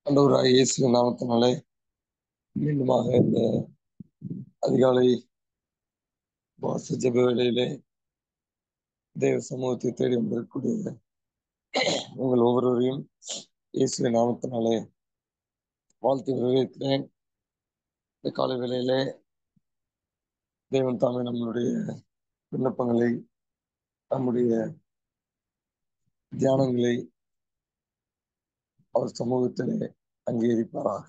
ஆண்டவராகிய இயேசுவின் நாமத்தினாலே மீண்டுமாக இந்த அதிகாலை உபவாச ஜெப வேளையிலே தேவ சமூகத்தை தேடி வந்திருக்கக்கூடிய உங்கள் ஒவ்வொருவரையும் இயேசுவின் நாமத்தினாலே வாழ்த்து வரவேற்கிறேன். இந்த காலை வேளையிலே தேவன் தாமே நம்மளுடைய விண்ணப்பங்களை, நம்முடைய தியானங்களை அவர் சமூகத்திலே அங்கீகரிப்பாராக.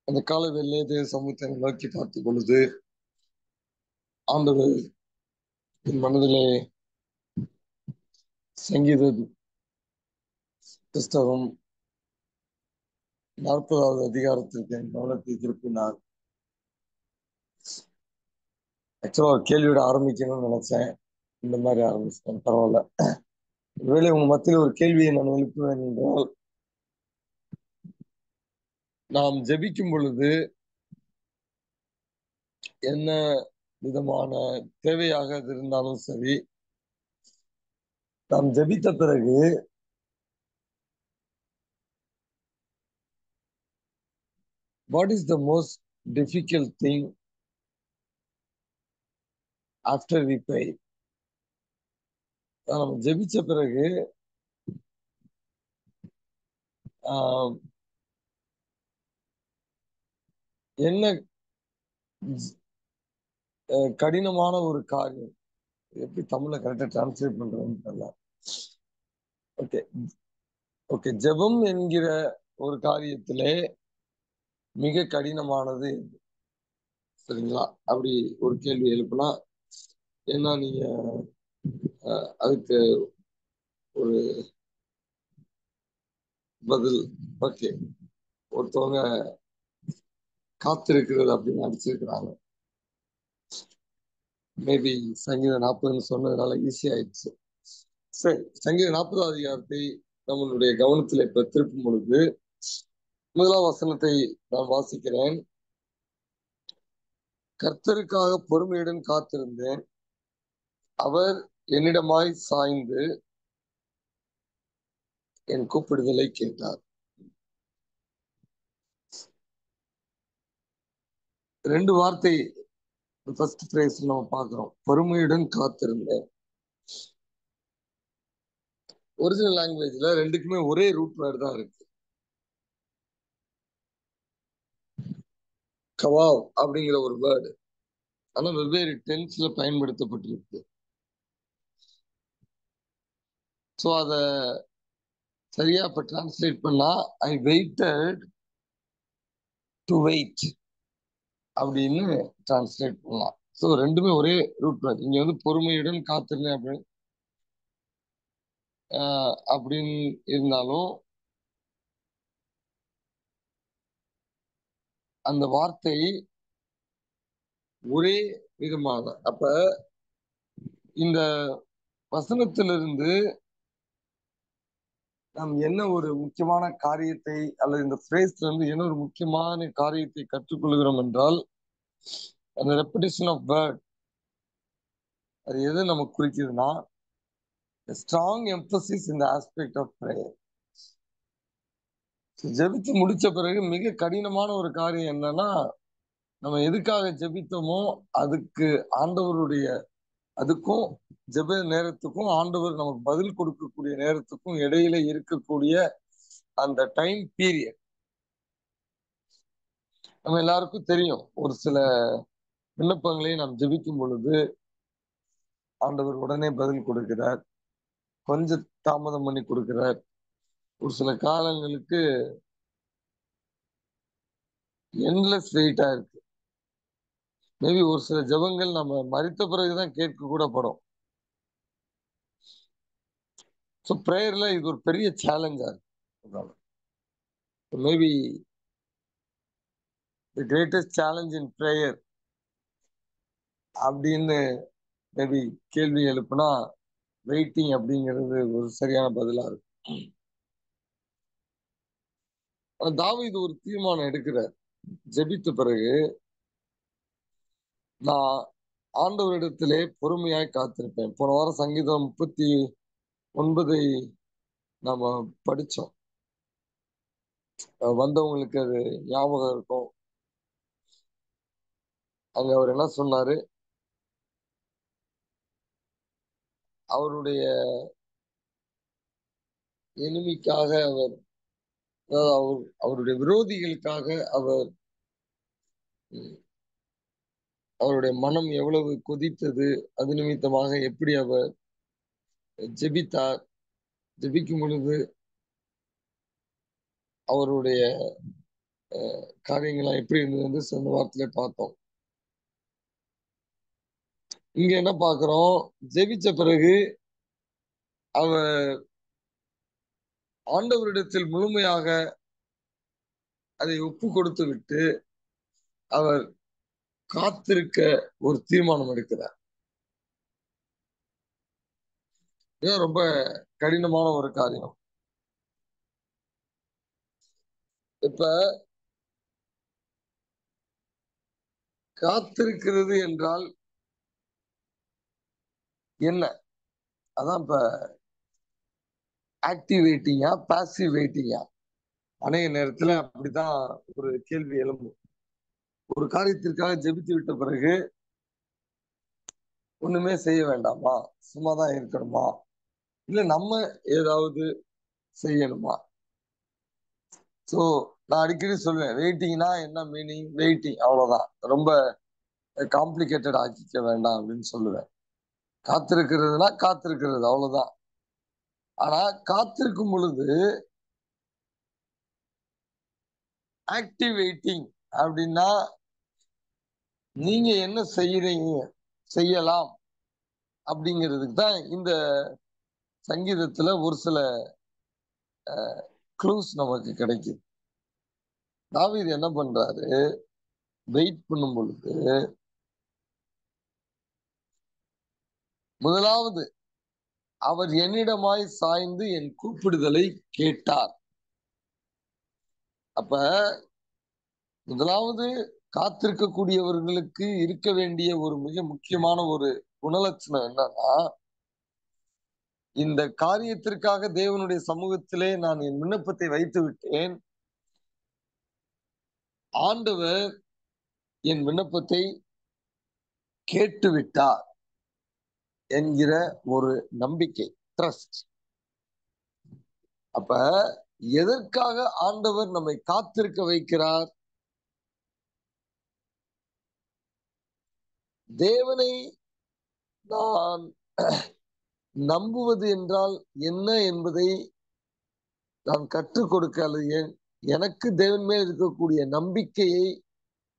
அந்த காலை வேளையிலே தேவ சமூகத்தை நோக்கி பார்த்துக் பொழுது ஆண்டவர் என் மனதிலே சங்கீத புஸ்தகம் 40வது அதிகாரத்திற்கு என் கவனத்தை திருப்பினார். ஆக்சுவலா ஒரு கேள்வியோட ஆரம்பிக்கணும்னு நினைச்சேன். இந்த மாதிரி ஆரம்பிச்சிட்டேன், பரவாயில்ல. ஒருவேளை உங்க மத்தியில் ஒரு கேள்வியை நான் எழுப்புவேன் என்றால், நாம் ஜெபிக்கும் பொழுது என்ன விதமான தேவையாக அது இருந்தாலும் சரி, நாம் ஜெபித்த பிறகு what is the most difficult thing after we pray? நம்ம ஜெபிச்ச பிறகு என்ன கடினமான ஒரு காரியம், எப்படி தமிழ்ல கரெக்டா டிரான்ஸ்லேட் பண்றதுன்னு தெரியல. ஓகே ஓகே ஜெபம் என்கிற ஒரு காரியத்திலே மிக கடினமானது, சரிங்களா? அப்படி ஒரு கேள்வி எழுப்புனா ஏன்னா நீங்க அதுக்கு ஒரு பதில், ஓகே, ஒருத்தவங்க காத்திருக்கிறது அப்படின்னு அடிச்சிருக்கிறாங்க. மேபி சங்கீதம் 40 சொன்னதுனால ஈஸி ஆயிடுச்சு. சரி, சங்கீதம் 40வது அதிகாரத்தை நம்மளுடைய கவனத்தில் இப்ப திருப்பும் பொழுது முதலாம் வசனத்தை நான் வாசிக்கிறேன். கர்த்தருக்காக பொறுமையுடன் காத்திருந்தேன், அவர் என்னிடமாய் சாய்ந்து என் கூப்பிடுதலை கேட்டார். ரெண்டு வார்த்தை ஃபர்ஸ்ட் ஃப்ரேஸ் நம்ம பார்க்கிறோம், பொறுமையுடன் காத்திருந்தேன். ஒரிஜினல் லாங்குவேஜ்ல ரெண்டுக்குமே ஒரே ரூட் வேர்டு தான் இருக்கு, கவாவ் அப்படிங்கிற ஒரு வேர்டு. ஆனா வெவ்வேறு டென்ஸ்ல பயன்படுத்தப்பட்டிருக்கு. ஸோ அதை சரியா இப்ப டிரான்ஸ்லேட் பண்ணா ஐ வெயிட்டட் டு வெயிட் அப்படின்னு டிரான்ஸ்லேட் பண்ணலாம். ஸோ ரெண்டுமே ஒரே ரூட் வேர்டு. இங்க வந்து பொறுமையுடன் காத்திருந்தேன் அப்படின்னு இருந்தாலும் அந்த வார்த்தை ஒரே விதமாக, அப்ப இந்த வசனத்திலிருந்து நாம் என்ன ஒரு முக்கியமான காரியத்தை, அல்லது இந்த பிரேஸ்ல இருந்து என்ன ஒரு முக்கியமான காரியத்தை கற்றுக்கொள்கிறோம் என்றால், அந்த ரெப்பிடேஷன் ஆஃப் வேர்ட் அது எது நமக்கு குறிக்குதுன்னா, ஸ்ட்ராங் எம்பசிஸ் இந்த ஆஸ்பெக்ட் ஆஃப் பிரேயர். ஜெபித்து முடிச்ச பிறகு மிக கடினமான ஒரு காரியம் என்னன்னா, நம்ம எதுக்காக ஜெபித்தோமோ அதுக்கு ஆண்டவருடைய, அதுக்கும் ஜெப நேரத்துக்கும் ஆண்டவர் நமக்கு பதில் கொடுக்கக்கூடிய நேரத்துக்கும் இடையில இருக்கக்கூடிய அந்த டைம் பீரியட். நம்ம எல்லாருக்கும் தெரியும், ஒரு சில விண்ணப்பங்களை நாம் ஜெபிக்கும் பொழுது ஆண்டவர் உடனே பதில் கொடுக்கிறார், கொஞ்சம் தாமதம் பண்ணி கொடுக்கிறார். ஒரு சில காலங்களுக்கு என்லெஸ் வெயிட்டா இருக்கு. மேபி ஒரு சில ஜெபங்கள் நம்ம மரித்த பிறகுதான் கேட்க கூட படும். ஸோ ப்ரேயர்ல இது ஒரு பெரிய சேலஞ்சா இருக்கு. Maybe the greatest challenge in prayer அப்படின்னு மேபி கேள்வி எழுப்புனா வெயிட்டிங் அப்படிங்கிறது ஒரு சரியான பதிலா இருக்கு. தாவீது ஒரு தீர்மானம் எடுக்கிறார். ஜெபித்த பிறகு நான் ஆண்டவரிடத்திலே பொறுமையாய் காத்திருப்பேன். போன வாரம் சங்கீதம் 39 நாம படிச்சோம். வந்தவங்களுக்கு அது ஞாபகம் இருக்கும். அங்க அவர் என்ன சொன்னாரு, அவருடைய எனிமிக்காக அவர், அதாவது அவருடைய விரோதிகளுக்காக அவர், ம், அவருடைய மனம் எவ்வளவு கொதித்தது, அது நிமித்தமாக எப்படி அவர் ஜெபித்தார், ஜெபிக்கும் பொழுது அவருடைய காரியங்கள்லாம் எப்படி இருந்தது சென்ற வாரத்திலே பார்த்தோம். இங்க என்ன பார்க்கிறோம், ஜெபிச்ச பிறகு அவர் ஆண்டவரிடத்தில் முழுமையாக அதை ஒப்பு கொடுத்து விட்டு அவர் காத்திருக்க ஒரு தீர்மானம் எடுக்கிறார். இது ரொம்ப கடினமான ஒரு காரியம். இப்ப காத்திருக்கிறது என்றால் என்ன? அதான் இப்ப ஆக்டிவ் வெயிட்டிங்கா, பாசிவ் வெயிட்டிங்கா? அநேக நேரத்துல அப்படிதான் ஒரு கேள்வி எழும்பும். ஒரு காரியத்திற்காக ஜெபித்து விட்ட பிறகு ஒண்ணுமே செய்ய வேண்டாமா, சும்மாதான் இருக்கணுமா, இல்ல நம்ம ஏதாவது செய்யணுமா? சோ நான் அடிக்கடி சொல்லுவேன், வெயிட்டிங்னா என்ன மீனிங்? வெயிட்டிங் அவ்வளவுதான், ரொம்ப காம்ப்ளிகேட்டட் ஆக்கிக்க வேண்டாம் அப்படின்னு சொல்லுவேன். காத்திருக்கிறதுனா காத்திருக்கிறது அவ்வளவுதான். ஆனா காத்திருக்கும் பொழுது ஆக்டிவ் வெயிட்டிங் அப்படின்னா நீங்க என்ன செய்யறீங்க, செய்யலாம் அப்படிங்கிறதுக்கு தான் இந்த சங்கீதத்துல ஒரு சில க்ளூஸ் நமக்கு கிடைக்குது. தாவீது என்ன பண்றாரு, வெயிட் பண்ணும் பொழுது முதலாவது அவர் என்னிடமாய் சாய்ந்து என் கூப்பிடுதலை கேட்டார். அப்ப முதலாவது காத்திருக்கக்கூடியவர்களுக்கு இருக்க வேண்டிய ஒரு மிக முக்கியமான ஒரு குணலட்சணம் என்னன்னா, இந்த காரியத்திற்காக தேவனுடைய சமூகத்திலே நான் என் விண்ணப்பத்தை வைத்து விட்டேன், ஆண்டவர் என் விண்ணப்பத்தை கேட்டு விட்டார் என்கிற ஒரு நம்பிக்கை, ட்ரஸ்ட். அப்ப எதற்காக ஆண்டவர் நம்மை காத்திருக்க வைக்கிறார்? தேவனை நான் நம்புவது என்றால் என்ன என்பதை நான் கற்றுக் கொடுக்க, அல்லது எனக்கு தேவன் மேல் இருக்கக்கூடிய நம்பிக்கையை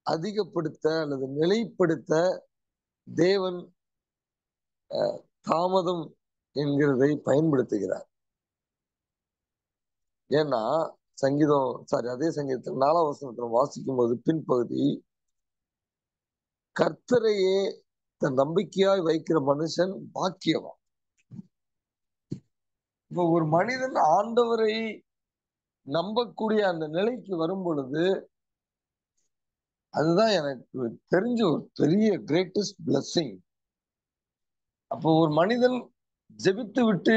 அதிகப்படுத்த அல்லது நிலைப்படுத்த தேவன் தாமதம் என்கிறதை பயன்படுத்துகிறார். ஏன்னா சங்கீதம், அதே சங்கீதத்தில் 4ஆம் வசனத்துல வாசிக்கும் போது பின்பகுதி, கர்த்தரையே தன் நம்பிக்கையாய் வைக்கிற மனுஷன் பாக்கியவான். இப்ப ஒரு மனிதன் ஆண்டவரை நம்பக்கூடிய அந்த நிலைக்கு வரும் பொழுது, அதுதான் எனக்கு தெரிஞ்ச ஒரு பெரிய கிரேட்டஸ்ட் பிளெஸிங். அப்போ ஒரு மனிதன் ஜெபித்து விட்டு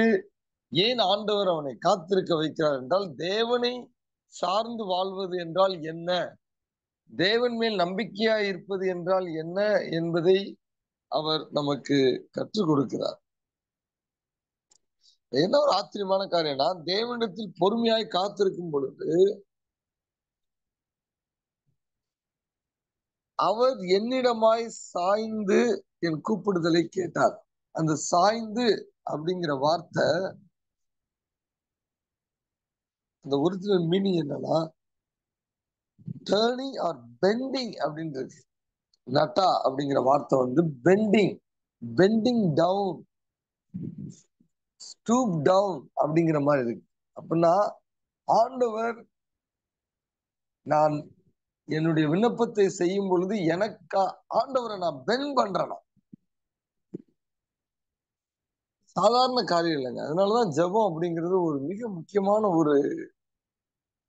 ஏன் ஆண்டவர் அவனை காத்திருக்க வைக்கிறார் என்றால், தேவனை சார்ந்து வாழ்வது என்றால் என்ன, தேவன் மேல் நம்பிக்கையாய் இருப்பது என்றால் என்ன என்பதை அவர் நமக்கு கற்றுக் கொடுக்கிறார். என்ன ஒரு ஆச்சரியமான காரியம்னா, தேவனிடத்தில் பொறுமையாய் காத்திருக்கும் பொழுது அவர் என்னிடமாய் சாய்ந்து என் கூப்பிடுதலை கேட்டார். அந்த சாய்ந்து அப்படிங்கிற வார்த்தை, அந்த ஒரிஜினல் மீனிங் என்னன்னா டர்னிங் ஆர் பெண்டிங் அப்படின்றது. நட்டா அப்படிங்கிற வார்த்தை வந்து bending, bending down, stoop down அப்படிங்கிற மாதிரி இருக்கு. அப்படின்னா ஆண்டவர் நான் என்னுடைய விண்ணப்பத்தை செய்யும் பொழுது எனக்கா ஆண்டவரை நான் பெண்ட் பண்றேன். சாதாரண காரியம் இல்லைங்க. அதனாலதான் ஜெபம் அப்படிங்கிறது ஒரு மிக முக்கியமான ஒரு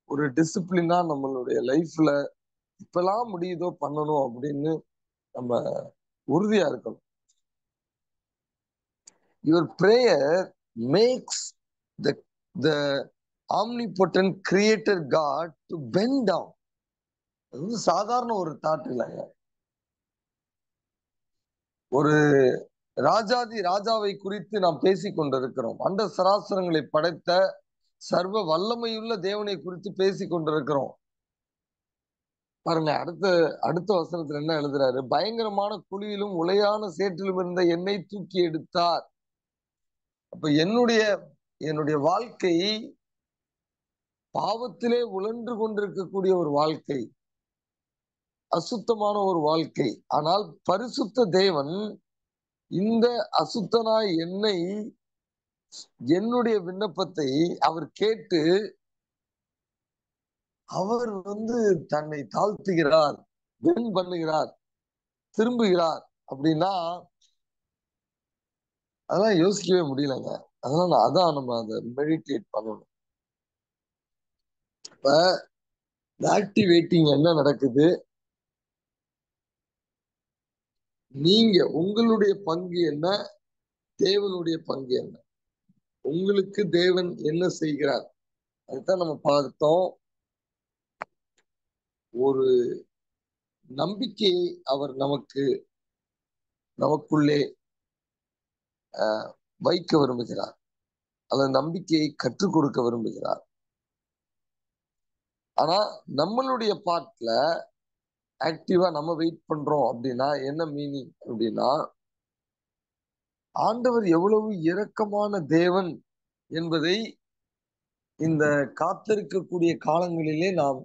ஒரு டிசிப்ளினா நம்மளுடைய லைஃப்ல இப்பெல்லாம் முடியுதோ பண்ணணும் அப்படின்னு நம்ம உறுதியா இருக்கணும். Your prayer makes the omnipotent creator God to bend down. அது வந்து சாதாரண ஒரு தாட் இல்லைங்க. ஒரு ராஜாதி ராஜாவை குறித்து நாம் பேசிக் கொண்டிருக்கிறோம். அண்ட சராசரங்களை படைத்த சர்வ வல்லமையுள்ள தேவனை குறித்து பேசிக் கொண்டிருக்கிறோம். பாருங்க, அடுத்த வசனத்துல என்ன எழுதுறாரு? பயங்கரமான குழியிலும் உளையான சேற்றிலும் இருந்த என்னை தூக்கி எடுத்தார். அப்ப என்னுடைய வாழ்க்கை பாவத்திலே உழன்று கொண்டிருக்கக்கூடிய ஒரு வாழ்க்கை, அசுத்தமான ஒரு வாழ்க்கை. ஆனால் பரிசுத்த தேவன் இந்த அசுத்தனாய் என்னை, என்னுடைய விண்ணப்பத்தை அவர் கேட்டு அவர் வந்து தன்னை தாழ்த்துகிறார், பெண்ட் பண்ணுகிறார், திரும்புகிறார். அப்படின்னா அதெல்லாம் யோசிக்கவே முடியலங்க. அதான் நம்ம அதை மெடிடேட் பண்ணணும். இப்ப ஆக்டிவேட்டிங் என்ன நடக்குது? நீங்க உங்களுடைய பங்கு என்ன, தேவனுடைய பங்கு என்ன? உங்களுக்கு தேவன் என்ன செய்கிறார்? அதுதான் நம்ம பார்த்தோம். ஒரு நம்பிக்கையை அவர் நமக்குள்ளே வைக்க விரும்புகிறார், அந்த நம்பிக்கையை கற்றுக் கொடுக்க விரும்புகிறார். ஆனா நம்மளுடைய பார்ட்ல ஆக்டிவா நம்ம வெயிட் பண்றோம் அப்படின்னா என்ன மீனிங் அப்படின்னா, ஆண்டவர் எவ்வளவு இரக்கமான தேவன் என்பதை இந்த காத்திருக்கக்கூடிய காலங்களிலே நாம்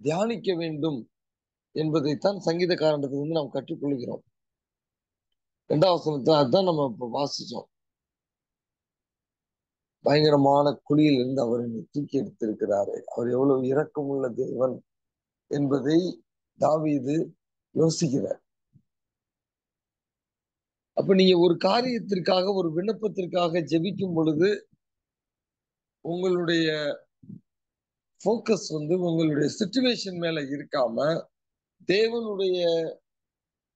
தியானிக்க வேண்டும் என்பதைத்தான் சங்கீதக்காரனிடத்திலிருந்து நாம் கற்றுக்கொள்கிறோம். 2வது வசனத்தை அதுதான் நம்ம இப்ப வாசிச்சோம். பயங்கரமான குழியில் இருந்து அவர் என்னை தூக்கி எடுத்திருக்கிறாரு, அவர் எவ்வளவு இரக்கமுள்ள தேவன் என்பதை தாவீது யோசிக்கிறார். அப்ப நீங்க ஒரு காரியத்திற்காக, ஒரு விண்ணப்பத்திற்காக ஜெபிக்கும் பொழுது உங்களுடைய போக்கஸ் வந்து உங்களுடைய சிச்சுவேஷன் மேல இருக்காம தேவனுடைய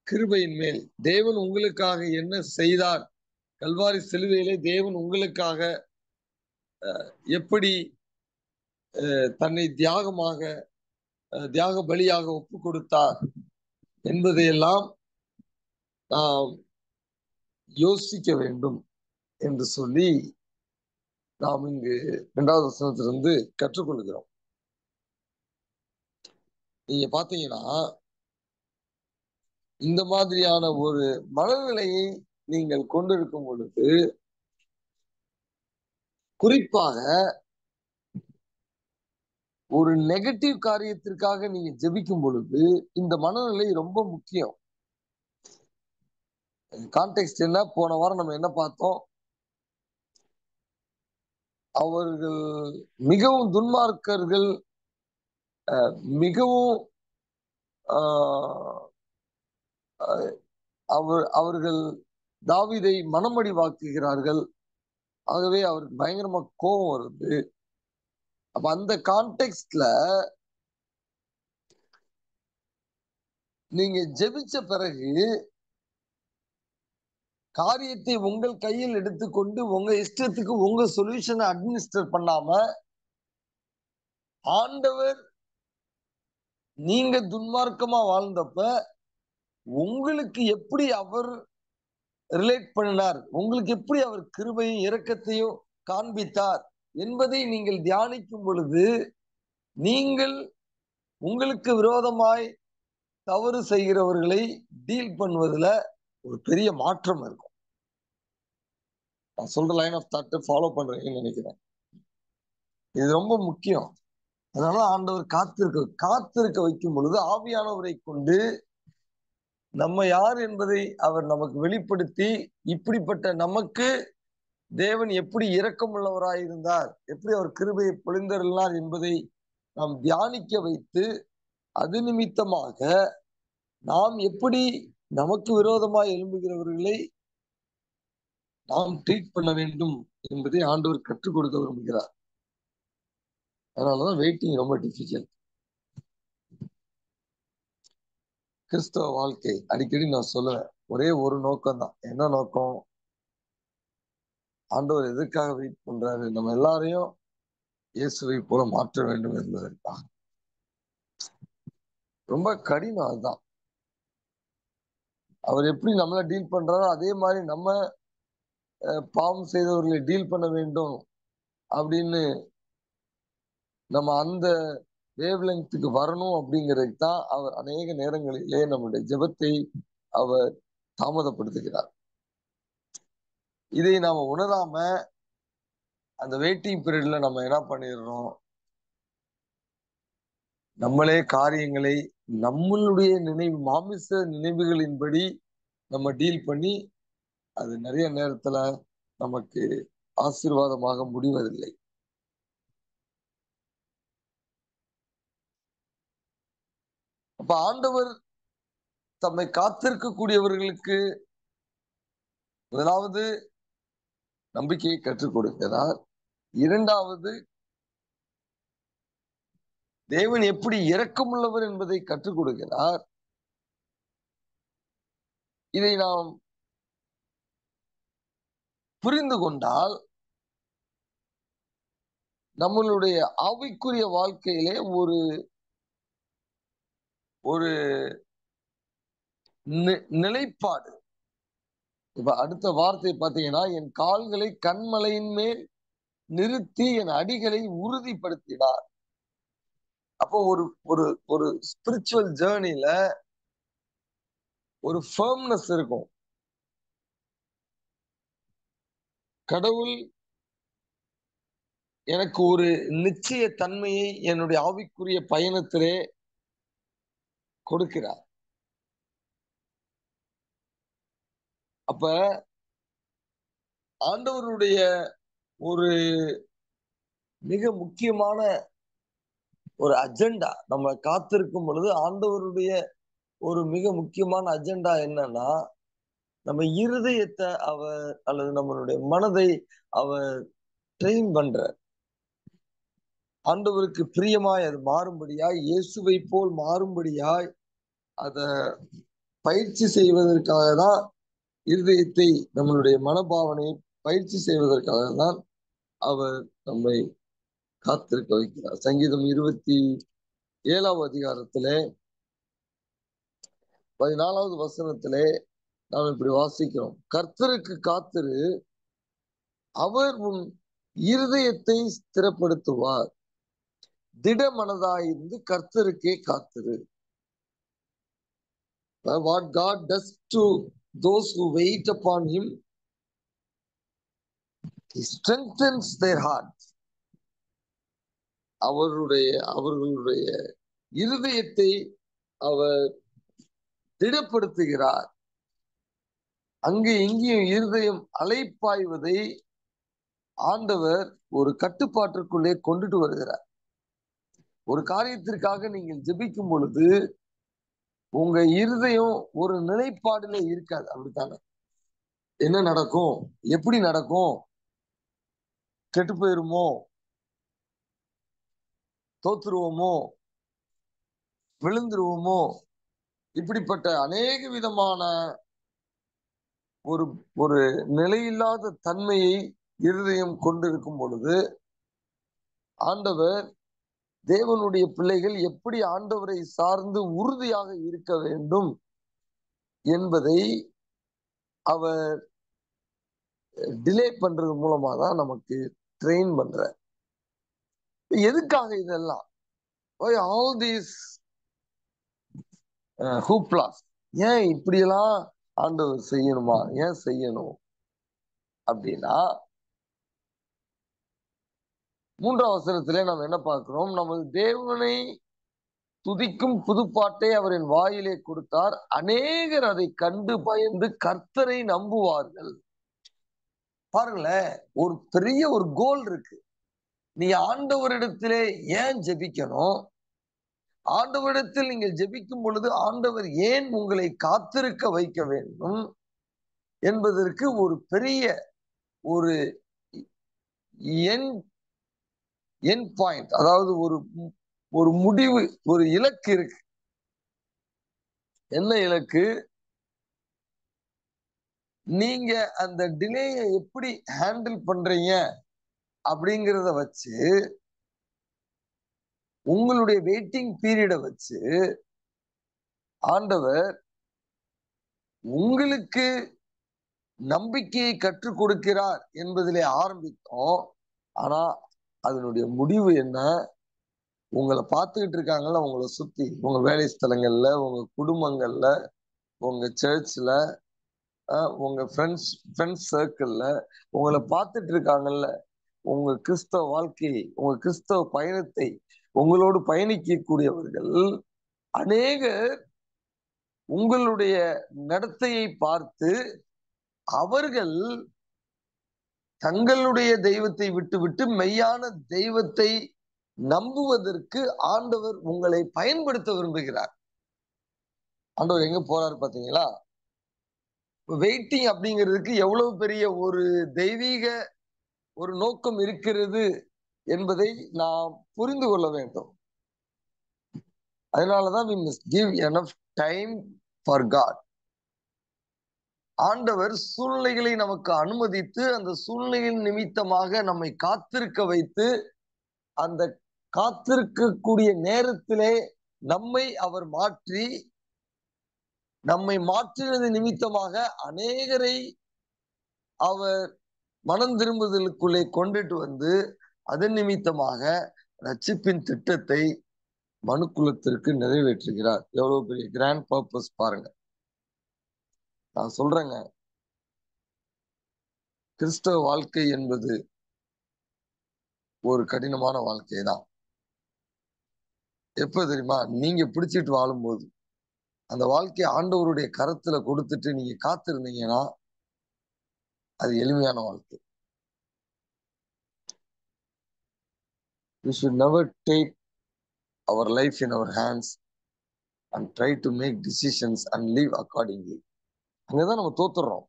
கிருபையின் மேல், தேவன் உங்களுக்காக என்ன செய்தார், கல்வாரி சிலுவையிலே தேவன் உங்களுக்காக எப்படி தன்னை தியாக பலியாக ஒப்பு கொடுத்தார் என்பதையெல்லாம் நாம் யோசிக்க வேண்டும் என்று சொல்லி நாம் இங்கு 2வது வசனத்திலிருந்து கற்றுக்கொள்கிறோம். நீங்க பாத்தீங்கன்னா இந்த மாதிரியான ஒரு மனநிலையை நீங்கள் கொண்டிருக்கும் பொழுது, குறிப்பாக ஒரு நெகட்டிவ் காரியத்திற்காக நீங்க ஜெபிக்கும் பொழுது இந்த மனநிலை ரொம்ப முக்கியம். கான்டெக்ஸ்ட் என்ன? போன வாரம் நம்ம என்ன பார்த்தோம்? அவர்கள் மிகவும் துன்மார்க்கர்கள், மிகவும் அவர்கள் தாவீதை மனமடிவாக்குகிறார்கள். ஆகவே அவருக்கு பயங்கரமா கோபம் வருது. அப்ப அந்த கான்டெக்ஸ்ட்ல நீங்க ஜெபிச்ச பிறகு காரியத்தை உங்கள் கையில் எடுத்துக்கொண்டு உங்க இஷ்டத்துக்கு உங்க சொல்யூஷனை அட்மினிஸ்டர் பண்ணாம, ஆண்டவர் நீங்க துன்மார்க்கமா வாழ்ந்தப்ப உங்களுக்கு எப்படி அவர் ரிலேட் பண்ணினார், உங்களுக்கு எப்படி அவர் கிருபையும் இரக்கத்தையும் காண்பித்தார் என்பதை நீங்கள் தியானிக்கும் பொழுது நீங்கள் உங்களுக்கு விரோதமாய் தவறு செய்கிறவர்களை டீல் பண்ணுவதுல ஒரு பெரிய மாற்றம் இருக்கும். நான் சொல்ற லைன் ஆஃப் தாட் ஃபாலோ பண்றீங்கன்னு நினைக்கிறேன். இது ரொம்ப முக்கியம். அதனால ஆண்டவர் காத்திருக்க வைக்கும் பொழுது ஆவியானவரை கொண்டு நம்ம யார் என்பதை அவர் நமக்கு வெளிப்படுத்தி, இப்படிப்பட்ட நமக்கு தேவன் எப்படி இரக்கமுள்ளவராயிருந்தார், எப்படி அவர் கிருபையை பொழிந்தருளினார் என்பதை நாம் தியானிக்க வைத்து, அது நிமித்தமாக நாம் எப்படி நமக்கு விரோதமாய் எழும்புகிறவர்களை நாம் ட்ரீட் பண்ண வேண்டும் என்பதை ஆண்டவர் கற்றுக் கொடுக்க விரும்புகிறார். அதனாலதான் வெயிட்டிங் ரொம்ப டிஃபிகல்ட். கிறிஸ்தவ வாழ்க்கை அடிக்கடி நான் சொல்லுவேன், ஒரே ஒரு நோக்கம் தான். என்ன நோக்கம்? ஆண்டவர் எதுக்காக வெயிட் பண்றாரு? நம்ம எல்லாரையும் இயேசுவை போல மாற்ற வேண்டும் என்பதற்காக. ரொம்ப கடினம். அதுதான் அவர் எப்படி நம்மள டீல் பண்றாரோ அதே மாதிரி நம்ம பாவம் செய்தவர்களை டீல் பண்ண வேண்டும் அப்படின்னு நம்ம அந்த வேவ் லெங்க்த்துக்கு வரணும் அப்படிங்கிறதுக்கு தான் அவர் அநேக நேரங்களிலே நம்முடைய ஜெபத்தை அவர் தாமதப்படுத்துகிறார். இதை நாம உணராம அந்த வெயிட்டிங் பீரியட்ல நம்ம என்ன பண்ணிடுறோம், நம்மளே காரியங்களை நம்மளுடைய மாமிச நினைவுகளின்படி நம்ம டீல் பண்ணி அது நிறைய நேரத்துல நமக்கு ஆசீர்வாதமாக முடிவதில்லை. அப்ப ஆண்டவர் தம்மை காத்திருக்கக்கூடியவர்களுக்கு முதலாவது நம்பிக்கையை கற்றுக் கொடுக்கிறார். இரண்டாவது, தேவன் எப்படி இரக்கமுள்ளவர் என்பதை கற்றுக் கொடுக்கிறார். இதை நாம் புரிந்து கொண்டால் நம்மளுடைய ஆவிக்குரிய வாழ்க்கையிலே ஒரு ஒரு நிலைப்பாடு. இப்ப அடுத்த வார்த்தை பாத்தீங்கன்னா, என் கால்களை கண்மலையின் மேல் நிறுத்தி என் அடிகளை உறுதிப்படுத்தினார். அப்போ ஒரு ஒரு ஒரு ஸ்பிரிச்சுவல் ஜேர்னில ஒரு ஃபர்ம்னஸ் இருக்கும். கடவுள் எனக்கு ஒரு நிச்சய தன்மையை என்னுடைய ஆவிக்குரிய பயணத்திலே கொடுக்கிறார். அப்ப ஆண்டவருடைய ஒரு மிக முக்கியமான ஒரு அஜெண்டா நம்ம காத்திருக்கும் பொழுது ஆண்டவருடைய ஒரு மிக முக்கியமான அஜெண்டா என்னன்னா, நம்ம இருதயத்தை அவர் அல்லது நம்மளுடைய மனதை அவர் ட்ரெயின் பண்ற, ஆண்டவருக்கு பிரியமாய் அது மாறும்படியாய், இயேசுவை போல் மாறும்படியாய் அத பயிற்சி செய்வதற்காக தான், இருதயத்தை நம்மளுடைய மனபாவனையை பயிற்சி செய்வதற்காக தான் அவர் நம்மை காத்திருக்க வைக்கிறார். சங்கீதம் 27வது அதிகாரத்திலே 14வது வசனத்திலே நாம் இப்படி வாசிக்கிறோம், கர்த்தருக்கு காத்திரு, அவர் உன் இருதயத்தை ஸ்திரப்படுத்துவார், திடமனதாயிருந்து கர்த்தருக்கே காத்திரு. What God does to those who wait upon him, he strengthens their hearts. அவர்களுடைய இருதயத்தை அவர் திடப்படுத்துகிறார். அங்கு இங்கேயும் இருதயம் அலைப்பாய்வதை ஆண்டவர் ஒரு கட்டுப்பாட்டிற்குள்ளே கொண்டுட்டு வருகிறார். ஒரு காரியத்திற்காக நீங்கள் ஜெபிக்கும் பொழுது உங்க இருதயம் ஒரு நிலைப்பாடுல இருக்காது. அப்படித்தானே? என்ன நடக்கும், எப்படி நடக்கும், கெட்டு போயிருமோ, தோத்துருவோமோ, விழுந்துருவோமோ, இப்படிப்பட்ட அநேக விதமான ஒரு ஒரு நிலையில்லாத தன்மையை இருதயம் கொண்டிருக்கும் பொழுது ஆண்டவர், தேவனுடைய பிள்ளைகள் எப்படி ஆண்டவரை சார்ந்து உறுதியாக இருக்க வேண்டும் என்பதை அவர் டிலே பண்றது மூலமா தான் நமக்கு ட்ரெயின் பண்ற. எதுக்காக இதெல்லாம்? ஆல் தீஸ் ஹூப்லாஸ் ஏன் இப்படியெல்லாம் ஆண்டவர் செய்யணுமா? ஏன் செய்யணும் அப்படின்னா, 3ஆம் வசனத்திலே நம்ம என்ன பார்க்கிறோம், நமது தேவனை துதிக்கும் புதுப்பாட்டை அவரின் வாயிலே கொடுத்தார், அநேகர் அதை கண்டு பயந்து கர்த்தரை நம்புவார்கள். பாருங்களேன், ஒரு பெரிய ஒரு கோல் இருக்கு. நீ ஆண்டவரிடத்திலே ஏன் ஜெபிக்கணும், ஆண்டவரிடத்தில் நீங்கள் ஜெபிக்கும் பொழுது ஆண்டவர் ஏன் உங்களை காத்திருக்க வைக்க வேண்டும் என்பதற்கு ஒரு பெரிய ஒரு என் பாயிண்ட், அதாவது ஒரு ஒரு முடிவு, ஒரு இலக்கு இருக்கு. என்ன இலக்கு? நீங்க அந்த டிலேயை எப்படி ஹேண்டில் பண்றீங்க அப்படிங்கிறத வச்சு உங்களுடைய வெயிட்டிங் பீரியடை வச்சு ஆண்டவர் உங்களுக்கு நம்பிக்கையை கற்றுக் கொடுக்கிறார் என்பதிலே ஆரம்பித்தோம். ஆனா அதனுடைய முடிவு என்ன? உங்களை பார்த்துக்கிட்டு இருக்காங்கல்ல, உங்களை சுத்தி, உங்க வேலை ஸ்தலங்கள்ல, உங்க குடும்பங்கள்ல, உங்க சர்ச்ல, உங்க ஃப்ரெண்ட்ஸ் சர்க்கிள்ல உங்களை பார்த்துட்டு இருக்காங்கல்ல. உங்க கிறிஸ்தவ வாழ்க்கையை, உங்க கிறிஸ்தவ பயணத்தை உங்களோடு பயணிக்கக்கூடியவர்கள் அநேகர் உங்களுடைய நடத்தையை பார்த்து அவர்கள் தங்களுடைய தெய்வத்தை விட்டுவிட்டு மெய்யான தெய்வத்தை நம்புவதற்கு ஆண்டவர் உங்களை பயன்படுத்த விரும்புகிறார். ஆண்டவர் எங்க போறாரு பாத்தீங்களா? வெயிட்டிங் அப்படிங்கிறதுக்கு எவ்வளவு பெரிய ஒரு தெய்வீக ஒரு நோக்கம் இருக்கிறது என்பதை நாம் புரிந்து கொள்ள வேண்டும். அதனாலதான் we must give enough time for God. ஆண்டவர் சூழ்நிலைகளை நமக்கு அனுமதித்து அந்த சூழ்நிலையின் நிமித்தமாக நம்மை காத்திருக்க வைத்து அந்த காத்திருக்கக்கூடிய நேரத்திலே நம்மை அவர் மாற்றி நம்மை மாற்றினது நிமித்தமாக அநேகரை அவர் மனம் திரும்புதலுக்குள்ளே கொண்டுட்டு வந்து அதன் நிமித்தமாக ரட்சிப்பின் திட்டத்தை மனுக்குலத்திற்கு நிறைவேற்றுகிறார். எவ்வளவு பெரிய கிராண்ட் பர்பஸ் பாருங்க. நான் சொல்றேங்க, கிறிஸ்தவ வாழ்க்கை என்பது ஒரு கடினமான வாழ்க்கை தான். எப்ப தெரியுமா? நீங்க பிடிச்சிட்டு வாழும்போது அந்த வாழ்க்கையை ஆண்டவருடைய கரத்துல கொடுத்துட்டு நீங்க காத்திருந்தீங்கன்னா அது எளிமையான வாழ்க்கை. We should never take our life in our hands and try to make decisions and live accordingly. அங்கதான் நம்ம தோத்துறோம்.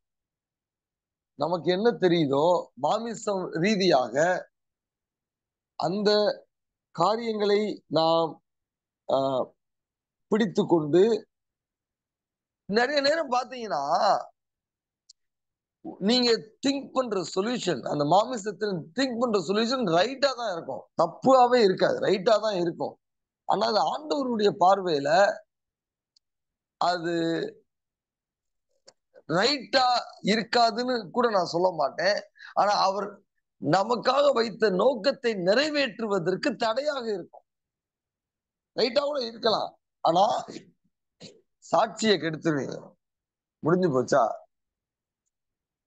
நமக்கு என்ன தெரியுதோ மாமிசம் ரீதியாக அந்த காரியங்களை நாம் பிடித்து கொண்டு நிறைய நேரம் பாத்தீங்கன்னா நீங்க திங்க் பண்ற சொல்யூஷன், அந்த மாமிசத்தில் திங்க் பண்ற சொல்யூஷன் ரைட்டா தான் இருக்கும், தப்பாவே இருக்காது, ரைட்டா தான் இருக்கும். ஆனா அது ஆண்டவருடைய பார்வையில அது ரைட்டா இருக்காதுன்னு கூட நான் சொல்ல மாட்டேன். ஆனா அவர் நமக்காக வைத்த நோக்கத்தை நிறைவேற்றுவதற்கு தடையாக இருக்கும். ரைட்டா கூட இருக்கலாம், ஆனா சாட்சியை கெடுத்துருவீங்க, முடிஞ்சு போச்சா?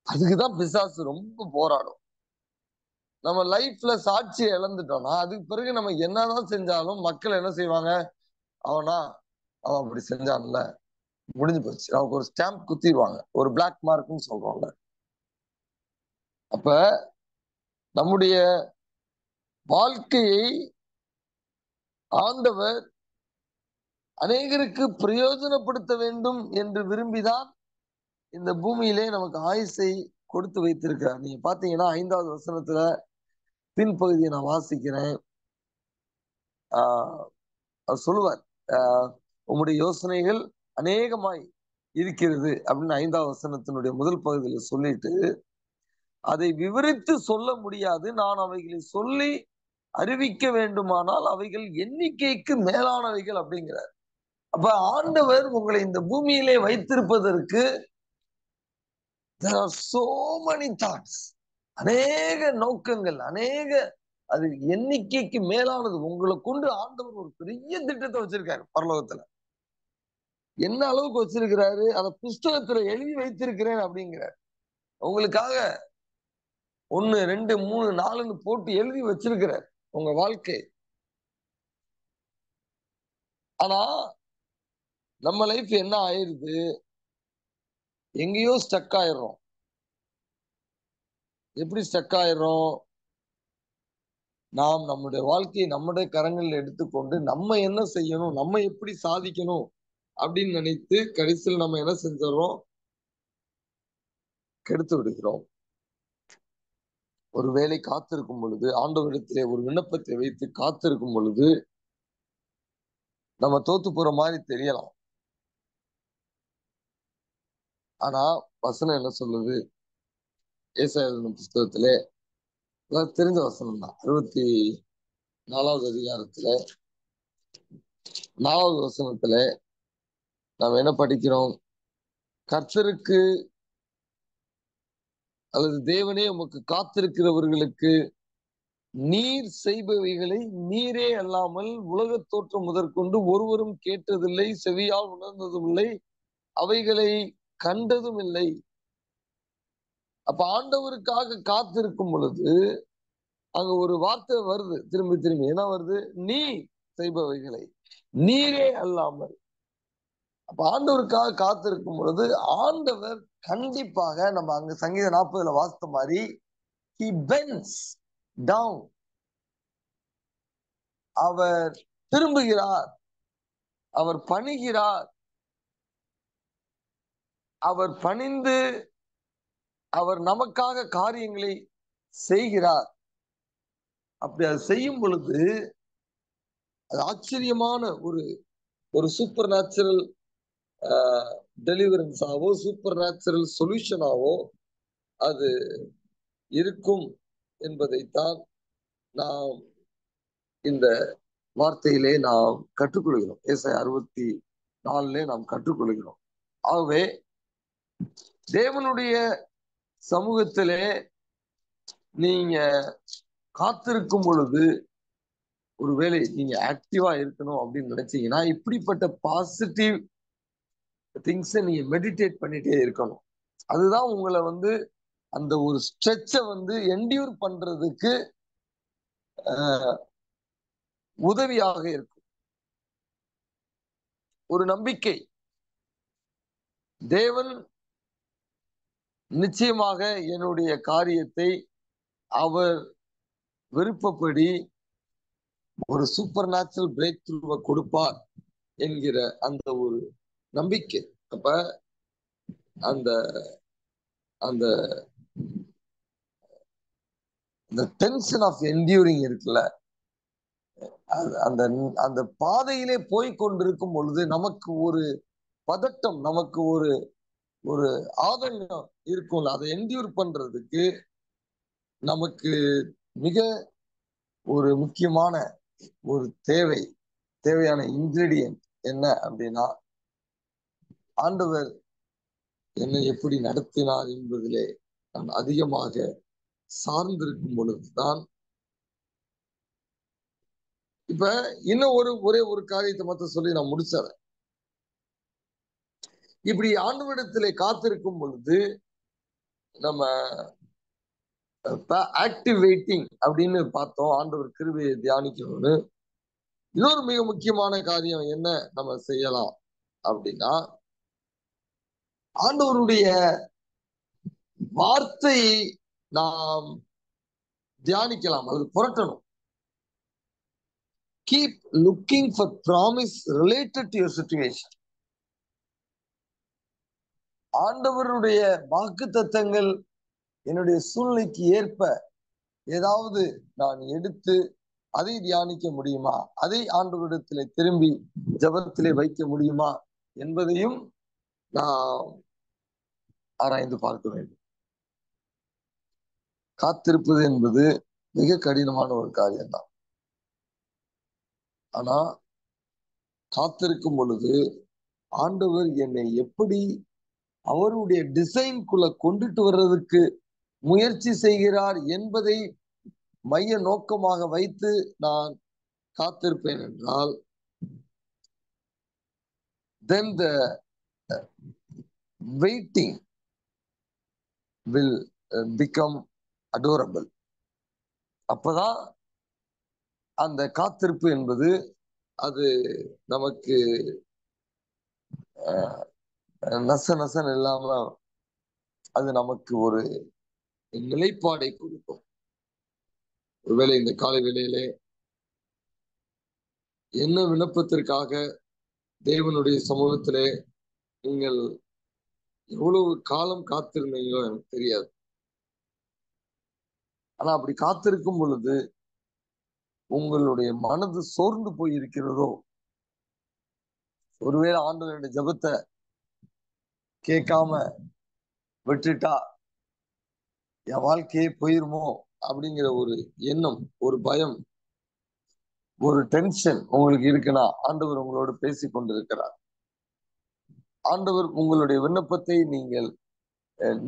அதுக்குதான் பிசாசு ரொம்ப போராடும். நம்ம லைஃப்ல சாட்சியை இழந்துட்டோம்னா அதுக்கு பிறகு நம்ம என்னதான் செஞ்சாலும் மக்கள் என்ன செய்வாங்க? அவன் அப்படி செஞ்சான்ல, முடிஞ்சு போச்சு, நமக்கு ஒரு ஸ்டாம்ப் குத்திடுவாங்க, ஒரு பிளாக் மார்க்னு சொல்றோம்ல. அப்ப நம்முடைய வாழ்க்கையை ஆண்டவர் அநேகருக்கு பிரயோஜனப்படுத்த வேண்டும் என்று விரும்பிதான் இந்த பூமியிலே நமக்கு ஆயுசை கொடுத்து வைத்திருக்கிறார். நீங்க பாத்தீங்கன்னா 5வது வசனத்துல பின்பகுதியை நான் வாசிக்கிறேன். அவர் சொல்லுவார், உங்களுடைய யோசனைகள் அநேகமாய் இருக்கிறது அப்படின்னு 5வது வசனத்தினுடைய முதல் பகுதியில சொல்லிட்டு அதை விவரித்து சொல்ல முடியாது, நான் அவைகளை சொல்லி அறிவிக்க வேண்டுமானால் அவைகள் எண்ணிக்கைக்கு மேலானவைகள் அப்படிங்கிறார். அப்ப ஆண்டவர் உங்களை இந்த பூமியிலே வைத்திருப்பதற்கு there are so many thoughts, அநேக நோக்கங்கள், அநேக அது எண்ணிக்கைக்கு மேலானது. உங்களை கொண்டு ஆண்டவர் ஒரு பெரிய திட்டத்தை வச்சிருக்காரு பரலோகத்துல. என்ன அளவுக்கு வச்சிருக்கிறாரு? அத புஸ்தகத்துல எழுதி வைத்திருக்கிறேன் அப்படிங்கிறார். உங்களுக்காக 1 2 3 4ன்னு போட்டு எழுதி வச்சிருக்கிறார் உங்க வாழ்க்கை. ஆனா நம்ம லைஃப் என்ன ஆயிருது? எங்கேயோ ஸ்டக் ஆயிடுறோம். எப்படி ஸ்டக் ஆயிடுறோம்? நாம் நம்முடைய வாழ்க்கையை நம்முடைய கரங்களில் எடுத்துக்கொண்டு நம்ம என்ன செய்யணும், நம்ம எப்படி சாதிக்கணும் அப்படின்னு நினைத்து கடைசியில் நம்ம என்ன செஞ்சிடறோம்? கெடுத்து விடுகிறோம். ஒரு வேலை காத்திருக்கும் பொழுது, ஆண்டவரிடத்திலே ஒரு விண்ணப்பத்தை வைத்து காத்திருக்கும் பொழுது நம்ம தோத்து போற மாதிரி தெரியலாம். ஆனா வசனம் என்ன சொல்லுது? ஏசாயா புஸ்தகத்திலே தெரிஞ்ச வசனம் தான், 64வது அதிகாரத்துல 4வது வசனத்துல நாம் என்ன படிக்கிறோம்? கர்த்தருக்கு அல்லது தேவனே உமக்கு காத்திருக்கிறவர்களுக்கு நீர் செய்பவைகளை நீரே அல்லாமல் உலகத் தோற்றம் முதற்கொண்டு ஒருவரும் கேட்டதில்லை, செவியால் உணர்ந்ததும் இல்லை, அவைகளை கண்டதும் இல்லை. அப்ப ஆண்டவருக்காக காத்திருக்கும் பொழுது அங்க ஒரு வார்த்தை வருது, திரும்பி திரும்பி என்ன வருது? நீ செய்பவைகளை நீரே அல்லாமல். அப்ப ஆண்டவருக்காக காத்திருக்கும் பொழுது ஆண்டவர் கண்டிப்பாக, நம்ம அங்க சங்கீதம் 40ல வாசித்த மாதிரி, he bends down, அவர் திரும்புகிறார், அவர் பணிகிறார், அவர் பணிந்து அவர் நமக்காக காரியங்களை செய்கிறார். அப்படி அது செய்யும் பொழுது அது ஆச்சரியமான ஒரு சூப்பர் நேச்சுரல் டெலிவரன்ஸாவோ சூப்பர் நேச்சுரல் சொல்யூஷனாவோ அது இருக்கும் என்பதைத்தான் நாம் இந்த வார்த்தையிலே நாம் கற்றுக்கொள்கிறோம். ஏசாயா 64 நாம் கற்றுக்கொள்கிறோம். ஆகவே தேவனுடைய சமூகத்திலே நீங்க காத்திருக்கும் பொழுது, ஒருவேளை நீங்க ஆக்டிவா இருக்கணும் அப்படின்னு நினைச்சீங்கன்னா, இப்படிப்பட்ட பாசிட்டிவ் திங்ஸை நீங்க மெடிடேட் பண்ணிட்டே இருக்கணும். அதுதான் உங்களை அந்த ஒரு ஸ்ட்ரெச்சை என்டியூர் பண்றதுக்கு உதவியாக இருக்கும். ஒரு நம்பிக்கை, தேவன் நிச்சயமாக என்னுடைய காரியத்தை அவர் விருப்பப்படி ஒரு சூப்பர் நேச்சுரல் பிரேக் த்ரூவை கொடுப்பார் என்கிற அந்த ஒரு நம்பிக்கை. அப்ப அந்த அந்த டென்ஷன் ஆஃப் என்டியூரிங் இருக்குல்ல, அந்த அந்த பாதையிலே போய் கொண்டிருக்கும் பொழுது நமக்கு ஒரு பதட்டம், நமக்கு ஒரு ஒரு ஆதங்கம் இருக்கும்ல, அதை என்டியூர் பண்றதுக்கு நமக்கு மிக ஒரு முக்கியமான ஒரு தேவையான இன்கிரீடியன்ட் என்ன அப்படின்னா, ஆண்டவர் என்னை எப்படி நடத்தினார் என்பதிலே நான் அதிகமாக சார்ந்திருக்கும் பொழுதுதான். இப்ப இன்னும் ஒரே ஒரு காரியத்தை மட்டும் சொல்லி நான் முடிச்சறேன். இப்படி ஆண்டவரிடத்திலே காத்திருக்கும் பொழுது நம்ம ஆக்டிவேட்டிங் அப்படின்னு பார்த்தோம், ஆண்டவர் கிருபையை தியானிக்கணும்னு. இன்னொரு மிக முக்கியமான காரியம் என்ன நம்ம செய்யலாம் அப்படின்னா, ஆண்டவருடைய வார்த்தையை நாம் தியானிக்கலாம், அது புரட்டணும். Keep looking for promise related to your situation. ஆண்டவருடைய வாக்குத்தத்தங்கள் என்னுடைய சூழ்நிலைக்கு ஏற்ப ஏதாவது நான் எடுத்து அதை தியானிக்க முடியுமா, அதை ஆண்டவரிடத்திலே திரும்பி ஜெபத்திலே வைக்க முடியுமா என்பதையும் நாம் ஆராய்ந்து பார்க்க வேண்டும். காத்திருப்பது என்பது மிக கடினமான ஒரு காரியம்தான். ஆனா காத்திருக்கும் பொழுது ஆண்டவர் என்னை எப்படி அவருடைய டிசைன்குள்ள கொண்டுட்டு வர்றதுக்கு முயற்சி செய்கிறார் என்பதை மைய நோக்கமாக வைத்து நான் காத்திருப்பேன் என்றால், then the waiting will become adorable. அப்பதான் அந்த காத்திருப்பு என்பது அது நமக்கு நசன் இல்லாம அது நமக்கு ஒரு நிலைப்பாடை கொடுக்கும். ஒருவேளை இந்த காலை வேளையிலே என்ன விண்ணப்பத்திற்காக தேவனுடைய சமூகத்திலே நீங்கள் எவ்வளவு காலம் காத்திருந்தீங்களோ எனக்கு தெரியாது. ஆனா அப்படி காத்திருக்கும் பொழுது உங்களுடைய மனது சோர்ந்து போய் இருக்கிறதோ, ஒருவேளை ஆண்டவருடைய ஜெபத்தை கேட்காம விட்டுட்டா என் வாழ்க்கையே போயிருமோ அப்படிங்கிற ஒரு எண்ணம், ஒரு பயம் ஒரு டென்ஷன் உங்களுக்கு இருக்குன்னா ஆண்டவர் உங்களோடு பேசி கொண்டிருக்கிறார். ஆண்டவர் உங்களுடைய விண்ணப்பத்தை நீங்கள்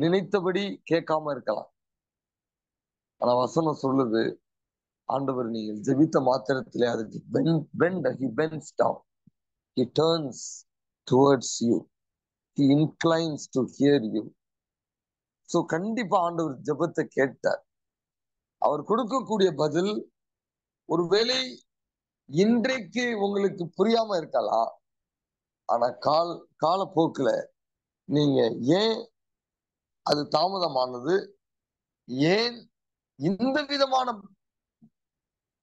நினைத்தபடி கேட்காம இருக்கலாம். ஆனா வசனம் சொல்லுது, ஆண்டவர் நீங்கள் ஜெபித்த மாத்திரத்திலே அதுக்கு he bends down, he turns towards you, he inclines to hear you. So கண்டிப்பா ஆண்டவர் ஜெபத்தை கேட்டார். அவர் கொடுக்கக்கூடிய பதில் ஒருவேளை இன்றைக்கு உங்களுக்கு புரியாம இருக்கலாம். ஆனா காலப்போக்குல நீங்க ஏன் அது தாமதமானது, ஏன் இந்த விதமான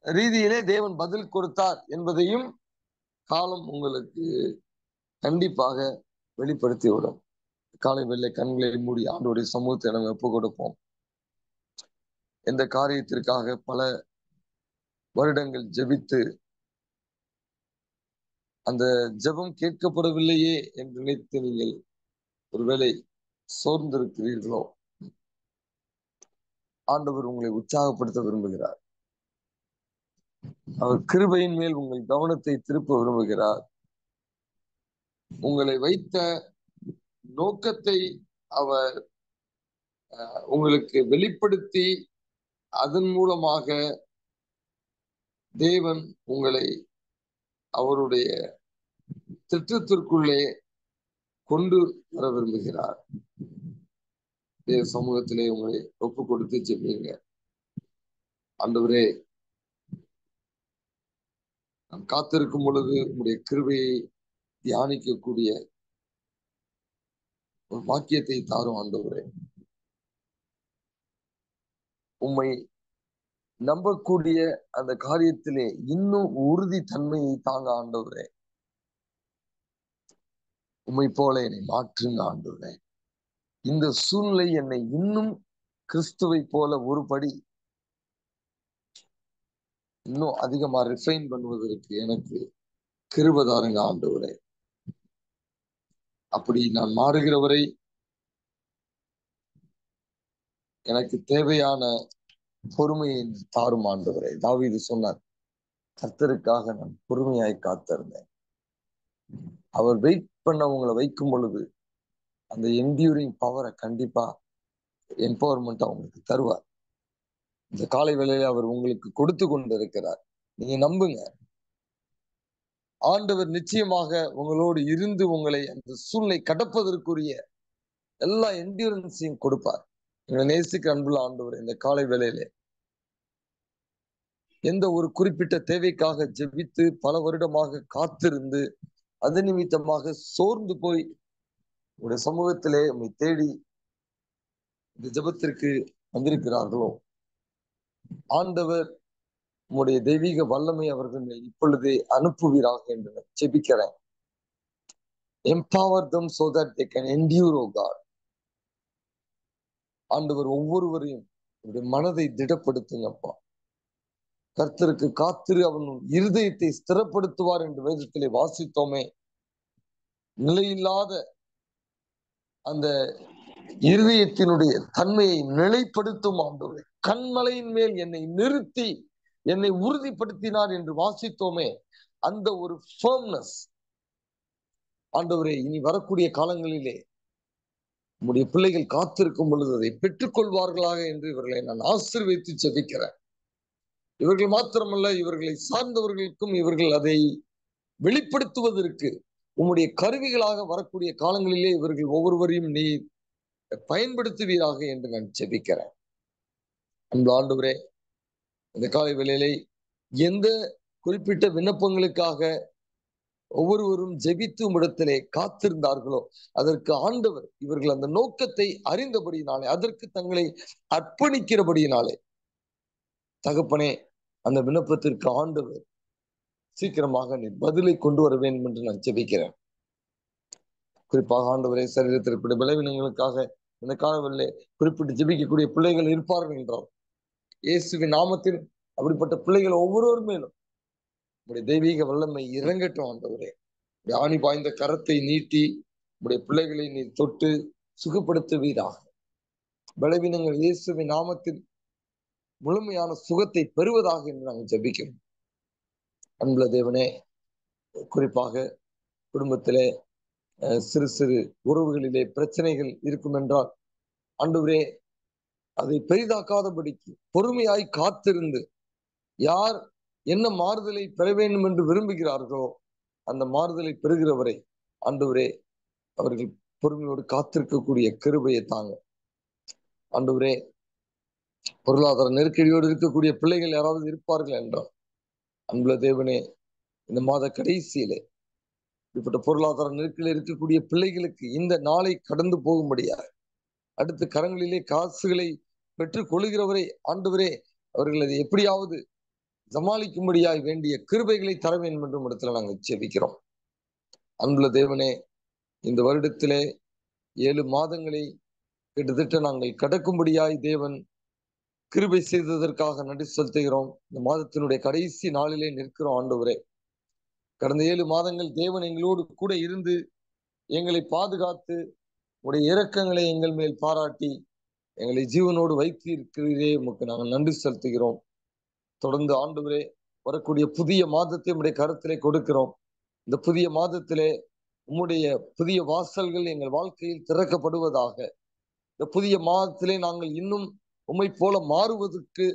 ரீதியிலே தேவன் பதில் கொடுத்தார் என்பதையும் காலம் உங்களுக்கு கண்டிப்பாக வெளிப்படுத்தி விடும். காலை வெள்ளை கண்களை மூடி ஆண்டோடைய சமூகத்தை நம்ம ஒப்பு கொடுப்போம். எந்த காரியத்திற்காக பல வருடங்கள் ஜெபித்து அந்த ஜெபம் கேட்கப்படவில்லையே என்று நினைத்து நீங்கள் ஒருவேளை சோர்ந்திருக்கிறீர்களோ, ஆண்டவர் உங்களை உற்சாகப்படுத்த விரும்புகிறார். அவர் கிருபையின் மேல் உங்கள் கவனத்தை திருப்ப விரும்புகிறார். உங்களை வைத்த நோக்கத்தை அவர் உங்களுக்கு வெளிப்படுத்தி அதன் மூலமாக தேவன் உங்களை அவருடைய திட்டத்திற்குள்ளே கொண்டு வர விரும்புகிறார். தேவ சமூகத்திலே உங்களை ஒப்பு கொடுத்து ஜெபிங்க. ஆண்டவரே, நாம் காத்திருக்கும் பொழுது உங்களுடைய கிருபையை தியானிக்கக்கூடிய ஒரு வாக்கியத்தை தாரும் ஆண்டவரே. உம்மை நம்பக்கூடிய அந்த காரியத்திலே இன்னும் உறுதி தன்மையை தாங்க ஆண்டவரே. உம்மை போல என்னை மாற்றுங்க ஆண்டவரே. இந்த சூழ்நிலை என்னை இன்னும் கிறிஸ்துவை போல ஒருபடி இன்னும் அதிகமா ரிஃபைன் பண்ணுவதற்கு எனக்கு கிருபை தாருங்க ஆண்டவரே. அப்படி நான் மாறுகிறவரை எனக்கு தேவையான பொறுமையை தாரும் ஆண்டவரே. தாவீது சொன்னார், கர்த்தருக்காக நான் பொறுமையாய் காத்திருந்தேன். அவர் வெயிட் பண்ணவங்களை வைக்கும் பொழுது அந்த என்டியூரிங் பவரை கண்டிப்பா எம்பவர்மெண்ட் அவங்களுக்கு தருவார். இந்த காலை வேளையில அவர் உங்களுக்கு கொடுத்து கொண்டு இருக்கிறார். நீங்க நம்புங்க, ஆண்டவர் நிச்சயமாக உங்களோடு இருந்து உங்களை அந்த சூழ்நிலை கடப்பதற்குரிய எல்லா என்டியூரன்ஸையும் கொடுப்பார். எங்களை நேசிக்க அன்புள்ள ஆண்டவர், இந்த காலை வேளையிலே எந்த ஒரு குறிப்பிட்ட தேவைக்காக ஜெபித்து பல வருடமாக காத்திருந்து அது நிமித்தமாக சோர்ந்து போய் உங்களுடைய சமூகத்திலே உண்மை தேடி இந்த ஜெபத்திற்கு வந்திருக்கிறார்களோ, ஆண்டவர் உங்களுடைய தெய்வீக வல்லமை அவர்கள் இப்பொழுதே அனுப்புவீராக என்று நான் ஜெபிக்கிறேன். Empower them so that they can endure, oh God. ஆண்டவர் ஒவ்வொருவரையும் மனதை திடப்படுத்துங்கப்பா. கர்த்தருக்கு காத்திரு, அவன் இருதயத்தை ஸ்திரப்படுத்துவார் என்று வேதத்திலே வாசித்தோமே. நிலையில்லாத அந்த இருதயத்தினுடைய தன்மையை நிலைப்படுத்தும் ஆண்டவரே. கண்மலையின் மேல் என்னை நிறுத்தி என்னை உறுதிப்படுத்தினார் என்று வாசித்தோமே. அந்த ஒரு ஃபர்ம்னஸ் ஆண்டவரே, இனி வரக்கூடிய காலங்களிலே உம்முடைய பிள்ளைகள் காத்திருக்கும் பொழுது அதை பெற்றுக்கொள்வார்களாக என்று இவர்களை நான் ஆசீர்வதித்து ஜெபிக்கிறேன். இவர்கள் மாத்திரமல்ல, இவர்களை சார்ந்தவர்களுக்கும் இவர்கள் அதை வெளிப்படுத்துவதற்கு உம்முடைய கருவிகளாக வரக்கூடிய காலங்களிலே இவர்கள் ஒவ்வொருவரையும் நீ பயன்படுத்துவீராக என்று நான் ஜெபிக்கிறேன். அன்பு ஆண்டவரே, இந்த காலை வேளையிலே எந்த குறிப்பிட்ட விண்ணப்பங்களுக்காக ஒவ்வொருவரும் ஜெபித்து உம்மிடத்திலே காத்திருந்தார்களோ அதற்கு ஆண்டவர் இவர்கள் அந்த நோக்கத்தை அறிந்தபடியினாலே, அதற்கு தங்களை அர்ப்பணிக்கிறபடியினாலே, தகப்பனே, அந்த விண்ணப்பத்திற்கு ஆண்டவர் சீக்கிரமாக நீ பதிலை கொண்டு வர வேண்டும் என்று நான் ஜெபிக்கிறேன். குறிப்பாக ஆண்டவரே, சரீரத்திற்கு பலவீனங்களுக்காக இந்த காலங்களிலே குறிப்பிட்டு ஜெபிக்கக்கூடிய பிள்ளைகள் இருப்பார்கள் என்றால், இயேசுவின் நாமத்தில் அப்படிப்பட்ட பிள்ளைகள் ஒவ்வொருவர் மேலும் உடைய தெய்வீக வல்லமை இறங்கட்டும் ஆண்டவரே. ஆணி பாய்ந்த கரத்தை நீட்டி உடைய பிள்ளைகளை நீ தொட்டு சுகப்படுத்துவீராக. பலவீனங்கள் இயேசுவின் நாமத்தில் முழுமையான சுகத்தை பெறுவதாக என்று நாங்கள் ஜெபிக்கிறோம். அன்புள்ள தேவனே, குறிப்பாக குடும்பத்திலே சிறு சிறு உறவுகளிலே பிரச்சனைகள் இருக்கும் என்றால் ஆண்டவரே, அதை பெரிதாக்காதபடிக்கு பொறுமையாய் காத்திருந்து யார் என்ன மாறுதலை பெற வேண்டும் என்று விரும்புகிறார்களோ அந்த மாறுதலை பெறுகிறவரை ஆண்டவரே அவர்கள் பொறுமையோடு காத்திருக்கக்கூடிய கிருபையை தாங்க. ஆண்டவரே, பொருளாதார நெருக்கடியோடு இருக்கக்கூடிய பிள்ளைகள் யாராவது இருப்பார்கள் என்றால் அன்புள்ள தேவனே, இந்த மாத கடைசியிலே இப்படிப்பட்ட பொருளாதார நெருக்கடியில் இருக்கக்கூடிய பிள்ளைகளுக்கு இந்த நாளை கடந்து போகும்படியாக அடுத்த கரங்களிலே காசுகளை பெற்றுக் கொள்கிறவரை ஆண்டவரே அவர்கள் அதை எப்படியாவது சமாளிக்கும்படியாய் வேண்டிய கிருபைகளை தர வேண்டும் என்றும் இடத்துல நாங்கள் ஜெபிக்கிறோம். அன்புள்ள தேவனே, இந்த வருடத்திலே 7 மாதங்களை கிட்டத்தட்ட நாங்கள் கடக்கும்படியாய் தேவன் கிருபை செய்ததற்காக நன்றி செலுத்துகிறோம். இந்த மாதத்தினுடைய கடைசி நாளிலே நிற்கிறோம். ஆண்டவரே, கடந்த 7 மாதங்கள் தேவன் எங்களோடு கூட இருந்து எங்களை பாதுகாத்து உடைய இரக்கங்களை எங்கள் மேல் பாராட்டி எங்களை ஜீவனோடு வைத்து இருக்கிறதே உமக்கு நாங்கள் நன்றி செலுத்துகிறோம். தொடர்ந்து ஆண்டவரே, வரக்கூடிய புதிய மாதத்தை உடைய கருத்திலே கொடுக்கிறோம். இந்த புதிய மாதத்திலே உம்முடைய புதிய வாசல்கள் எங்கள் வாழ்க்கையில் திறக்கப்படுவதாக. இந்த புதிய மாதத்திலே நாங்கள் இன்னும் உம்மை போல மாறுவதற்கு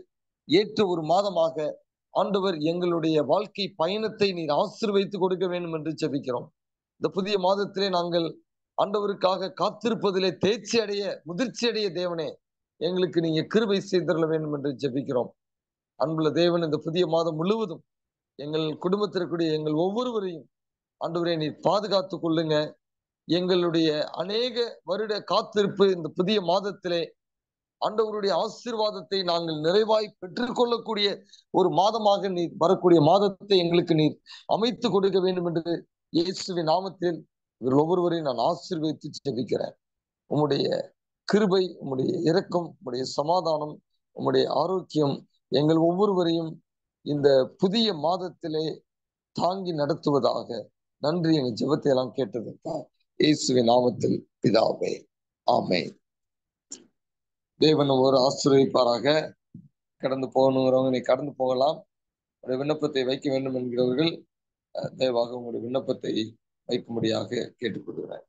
ஏற்ற ஒரு மாதமாக ஆண்டவர் எங்களுடைய வாழ்க்கை பயணத்தை நீர் ஆசீர்வதித்து கொடுக்க வேண்டும் என்று ஜெபிக்கிறோம். இந்த புதிய மாதத்திலே நாங்கள் ஆண்டவருக்காக காத்திருப்பதிலே தேர்ச்சி அடைய முதிர்ச்சி அடைய தேவனே எங்களுக்கு நீங்க கிருபை செய்தரல வேண்டும் என்று ஜெபிக்கிறோம். அன்புள்ள தேவன், இந்த புதிய மாதம் முழுவதும் எங்கள் குடும்பத்திற்குரிய எங்கள் ஒவ்வொருவரையும் ஆண்டவரே நீர் பாதுகாத்துக் கொள்ளுங்க. எங்களுடைய அநேக வருட காத்திருப்பு இந்த புதிய மாதத்திலே ஆண்டவருடைய ஆசீர்வாதத்தை நாங்கள் நிறைவாய் பெற்றுக்கொள்ளக்கூடிய ஒரு மாதமாக நீர் வரக்கூடிய மாதத்தை எங்களுக்கு நீர் அமைத்து கொடுக்க வேண்டும் என்று இயேசுவின் நாமத்தில் இவர்கள் ஒவ்வொருவரையும் நான் ஆசீர்வதித்து ஜெபிக்கிறேன். உம்முடைய கிருபை, உம்முடைய இரக்கம், உம்முடைய சமாதானம், உம்முடைய ஆரோக்கியம் எங்கள் ஒவ்வொருவரையும் இந்த புதிய மாதத்திலே தாங்கி நடத்துவதாக. நன்றி, எங்கள் ஜெபத்தை எல்லாம் கேட்டதற்காக இயேசுவின் நாமத்தில் பிதாவே, ஆமென். தேவன் ஒரு ஆசீர்வதிப்பாராக. கடந்து போகணுங்கிறவங்க நீ கடந்து போகலாம். உடைய விண்ணப்பத்தை வைக்க வேண்டும் என்கிறவர்கள் தயவாக உங்களுடைய விண்ணப்பத்தை வைக்கும்படியாக கேட்டுக்கொள்கிறேன்.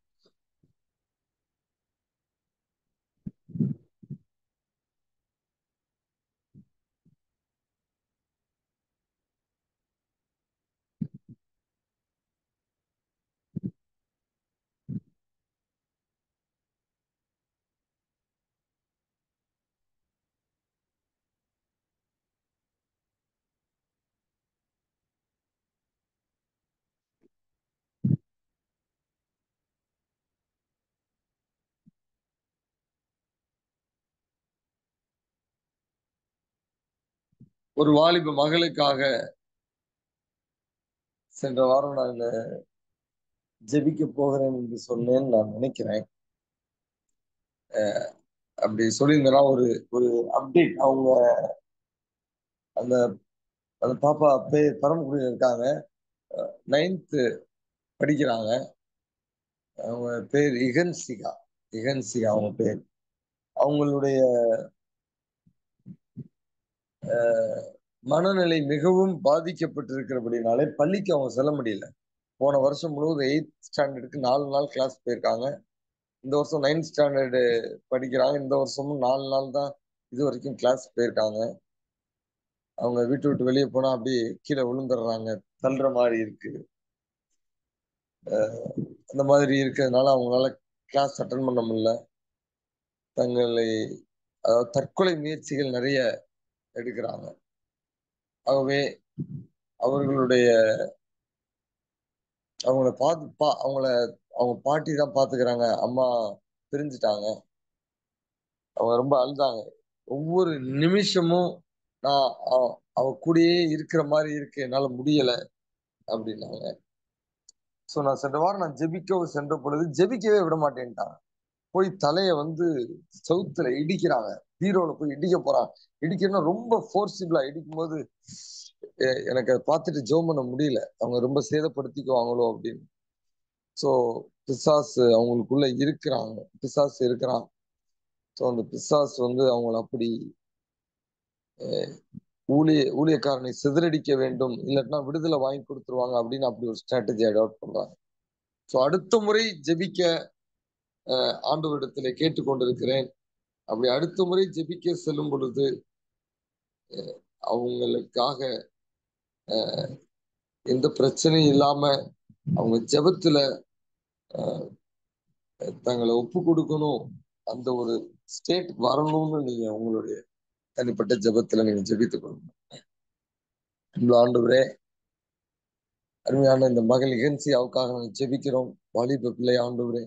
ஒரு வாலிப மகளுக்காக சென்ற வாரம் நான் ஜெபிக்க போகிறேன் என்று சொன்னேன்னு நான் நினைக்கிறேன். அப்படி சொல்லியிருந்தேன்னா ஒரு ஒரு அப்டேட். அவங்க அந்த அந்த பாப்பா பேர் பரமக்குடியில் இருக்காங்க. 9th படிக்கிறாங்க. அவங்க பேர் இகன்சிகா. இகன்சிகா அவங்க பேர். அவங்களுடைய மனநிலை மிகவும் பாதிக்கப்பட்டிருக்கிறபடினாலே பள்ளிக்கு அவங்க செல்ல முடியல. போன வருஷம் முழுவதும் 8th ஸ்டாண்டர்டுக்கு 4 நாள் கிளாஸ் போயிருக்காங்க. இந்த வருஷம் 9th ஸ்டாண்டர்டு படிக்கிறாங்க. இந்த வருஷமும் 4 நாள் தான் இது வரைக்கும் கிளாஸ் போயிருக்காங்க. அவங்க வீட்டு விட்டு வெளியே போனா அப்படியே கீழே விழுந்துடுறாங்க, தள்ளுற மாதிரி இருக்கு. அந்த மாதிரி இருக்கிறதுனால அவங்களால கிளாஸ் அட்டன் பண்ண முடியல. தங்களை அதாவது தற்கொலை முயற்சிகள் நிறைய எடுக்கிறாங்க. ஆகவே அவர்களுடைய அவங்கள அவங்க பாட்டி தான் பாத்துக்கிறாங்க. அம்மா பிரிஞ்சுட்டாங்க. அவங்க ரொம்ப அழுதாங்க. ஒவ்வொரு நிமிஷமும் நான் அவ கூடயே இருக்கிற மாதிரி இருக்கு, என்னால முடியல அப்படின்னாங்க. சோ நான் சென்ற வாரம் நான் சென்ற பொழுது ஜெபிக்கவே விட மாட்டேன்ட்டாங்க. போய் தலைய செவுத்துல இடிக்கிறாங்க. பீரோல போய் இடிக்க போறாங்க. இடிக்கணும்னா ரொம்ப ஃபோர்சிபிளா இடிக்கும் போது எனக்கு அதை பார்த்துட்டு ஜெபம் பண்ண முடியல. அவங்க ரொம்ப சேதப்படுத்திக்குவாங்களோ அப்படின்னு. சோ பிசாசு அவங்களுக்குள்ள இருக்கிறாங்க. பிசாசு இருக்கிறான். சோ அந்த பிசாசு அவங்கள அப்படி ஊழியக்காரனை சிதறடிக்க வேண்டும், இல்லாட்டினா விடுதலை வாங்கி கொடுத்துருவாங்க அப்படின்னு அப்படி ஒரு ஸ்ட்ராட்டஜி அடாப்ட் பண்றாங்க. ஸோ அடுத்த முறை ஜெபிக்க ஆண்டவரிடத்திலே கேட்டுக்கொண்டிருக்கிறேன். அப்படி அடுத்த முறை ஜெபிக்க செல்லும் பொழுது அவங்களுக்காக எந்த பிரச்சனையும் இல்லாம அவங்க ஜெபத்துல தங்களை ஒப்பு கொடுக்கணும், அந்த ஒரு ஸ்டேட் வரணும்னு நீங்க உங்களுடைய தனிப்பட்ட ஜெபத்துல நீங்க ஜெபித்துக் கொள்ளணும். ஆண்டவரே, அருமையான இந்த மகள் இகன்சியாவுக்காக நாங்கள் ஜெபிக்கிறோம். வாலிப பிள்ளை ஆண்டவரே,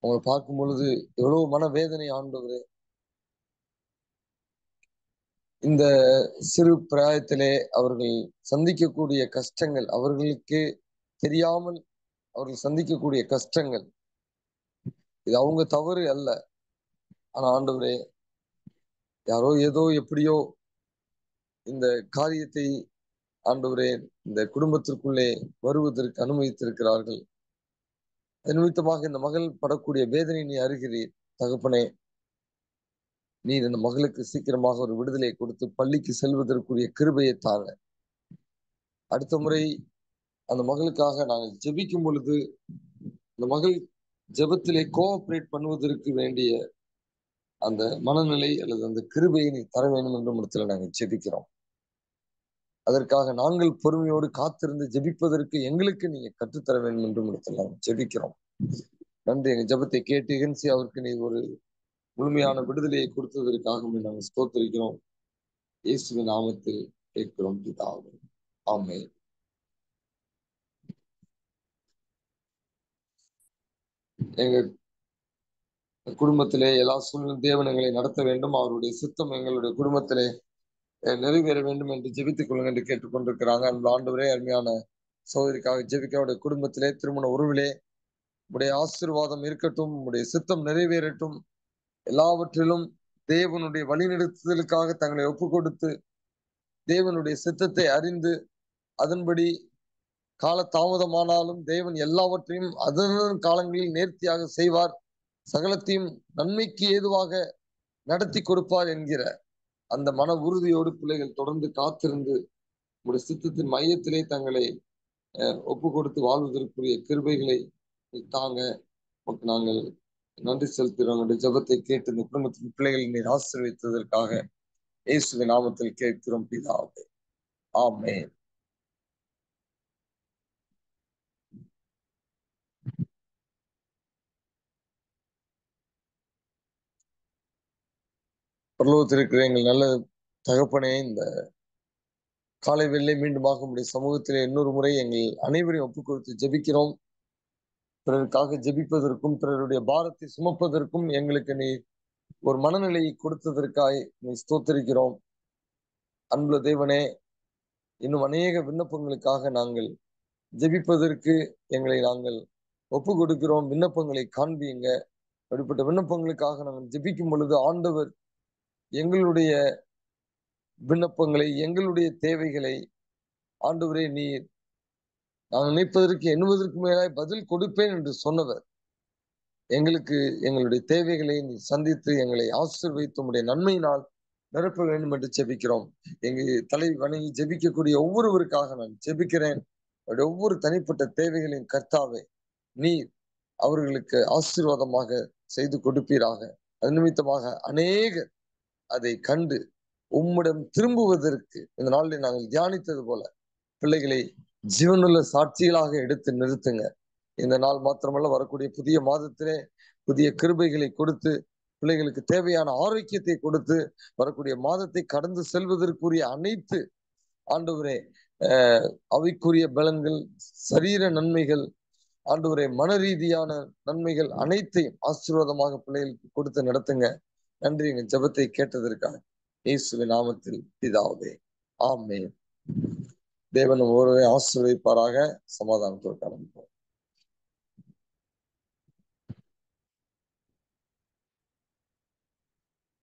அவங்களை பார்க்கும் பொழுது எவ்வளவு மனவேதனை ஆண்டவரே. இந்த சிறு பிராயத்திலே அவர்கள் சந்திக்கக்கூடிய கஷ்டங்கள், அவர்களுக்கு தெரியாமல் அவர்கள் சந்திக்கக்கூடிய கஷ்டங்கள், இது அவங்க தவறு அல்ல. ஆனா ஆண்டவரே, யாரோ ஏதோ எப்படியோ இந்த காரியத்தை ஆண்டவரே இந்த குடும்பத்திற்குள்ளே வருவதற்கு அனுமதித்திருக்கிறார்கள். அது நிமித்தமாக இந்த மகள் படக்கூடிய வேதனை நீ அறிகிறீர் தகப்பனே. நீ இந்த மகளுக்கு சீக்கிரமாக ஒரு விடுதலை கொடுத்து பள்ளிக்கு செல்வதற்குரிய கிருபையை தாங்க. அடுத்த முறை அந்த மகளுக்காக நாங்கள் ஜெபிக்கும் பொழுது அந்த மகள் ஜெபத்திலே கோஆபரேட் பண்ணுவதற்கு வேண்டிய அந்த மனநிலை அல்லது அந்த கிருபையை நீ தர வேண்டும் என்ற இடத்துல நாங்கள் ஜெபிக்கிறோம். அதற்காக நாங்கள் பொறுமையோடு காத்திருந்து ஜெபிப்பதற்கு எங்களுக்கு நீங்க கற்றுத்தர வேண்டும் என்று இடத்துல நாங்கள் ஜெபிக்கிறோம். நன்றி. எங்க ஜெபத்தை கேட்டு இகன்சி அவருக்கு நீ ஒரு முழுமையான விடுதலையை கொடுத்ததற்காக நாங்கள் ஸ்தோத்திரிக்கிறோம். இயேசுவின் நாமத்தில் கேட்கிறோம் பிதாவே. ஆமென். எங்க குடும்பத்திலே எல்லா சூழ்நிலை தேவன் எங்களை நடத்த வேண்டும், அவருடைய சித்தம் எங்களுடைய குடும்பத்திலே நிறைவேற வேண்டும் என்று ஜெபித்துக் கொள்ளுங்க என்று கேட்டுக்கொண்டிருக்கிறாங்க. அந்த ஆண்டவரே, அருமையான சகோதரிக்காக ஜெபிக்க அவருடைய குடும்பத்திலே திருமண உறவிலே உடைய ஆசீர்வாதம் இருக்கட்டும், உடைய சித்தம் நிறைவேறட்டும். எல்லாவற்றிலும் தேவனுடைய வழிநடத்துதலுக்காக தங்களை ஒப்பு கொடுத்து தேவனுடைய சித்தத்தை அறிந்து அதன்படி கால தாமதமானாலும் தேவன் எல்லாவற்றையும் அதன் காலங்களில் நேர்த்தியாக செய்வார், சகலத்தையும் நன்மைக்கு ஏதுவாக நடத்தி கொடுப்பார் என்கிற அந்த மன உறுதியோடு பிள்ளைகள் தொடர்ந்து காத்திருந்து உடைய சித்தத்தின் மையத்திலே தங்களை ஒப்பு கொடுத்து வாழ்வதற்குரிய கிருபைகளை தாங்க. நாங்கள் நன்றி செலுத்துகிறோம். என்னுடைய ஜெபத்தை கேட்டு இந்த குடும்பத்தின் பிள்ளைகளை நீர் ஆசீர்வதித்ததற்காக இயேசுவின் நாமத்தில் கேட்கிறோம் பிதாவே. ஆமென். பரலோகத்தில் இருக்கிற எங்கள் நல்ல தகப்பனே, இந்த காலை வெள்ளை மீண்டுமாக உடைய சமூகத்திலே இன்னொரு முறை எங்கள் அனைவரையும் ஒப்புக் கொடுத்து ஜெபிக்கிறோம். பிறருக்காக ஜெபிப்பதற்கும் பிறருடைய பாரத்தை சுமப்பதற்கும் எங்களுக்கு நீ ஒரு மனநிலையை கொடுத்ததற்காய் நீ ஸ்தோத்திரிக்கிறோம். அன்புள்ள தேவனே, இன்னும் அநேக விண்ணப்பங்களுக்காக நாங்கள் ஜெபிப்பதற்கு எங்களை நாங்கள் ஒப்பு கொடுக்கிறோம். விண்ணப்பங்களை காண்பியுங்க. அப்படிப்பட்ட விண்ணப்பங்களுக்காக நாங்கள் ஜெபிக்கும் பொழுது ஆண்டவர் எங்களுடைய விண்ணப்பங்களை, எங்களுடைய தேவைகளை ஆண்டவரே நீர் நாங்கள் நினைப்பதற்கு எண்ணுவதற்கு மேலாய் பதில் கொடுப்பேன் என்று சொன்னவர் எங்களுக்கு எங்களுடைய தேவைகளை நீ சந்தித்து எங்களை ஆசீர்வதித்து உம்முடைய நன்மையினால் நிரப்ப வேண்டும் என்று ஜெபிக்கிறோம். எங்கள் தலை வணங்கி ஜெபிக்கக்கூடிய ஒவ்வொருவருக்காக நான் ஜெபிக்கிறேன். அவருடைய ஒவ்வொரு தனிப்பட்ட தேவைகளையும் கர்த்தாவே நீர் அவர்களுக்கு ஆசீர்வாதமாக செய்து கொடுப்பீராக. அது நிமித்தமாக அநேகர் அதை கண்டு உம்மிடம் திரும்புவதற்கு இந்த நாளில் நாங்கள் தியானித்தது போல பிள்ளைகளை ஜீவனுள்ள சாட்சிகளாக எடுத்து நிறுத்துங்க. இந்த நாள் மாத்திரமல்ல, வரக்கூடிய புதிய மாதத்திலே புதிய கிருபைகளை கொடுத்து பிள்ளைகளுக்கு தேவையான ஆரோக்கியத்தை கொடுத்து வரக்கூடிய மாதத்தை கடந்து செல்வதற்குரிய அனைத்து ஆண்டவரே அவைக்குரிய பலன்கள், சரீர நன்மைகள், ஆண்டவரே மன ரீதியான நன்மைகள் அனைத்தையும் ஆசீர்வாதமாக பிள்ளைகளுக்கு கொடுத்து நடத்துங்க. நன்றி எங்க ஜெபத்தை கேட்டதற்காக இயேசுவின் நாமத்தில் பிதாவே. ஆமென். தேவன் ஒருவரை ஆசீர்வதிப்பாராக. சமாதானத்தோடு கடந்து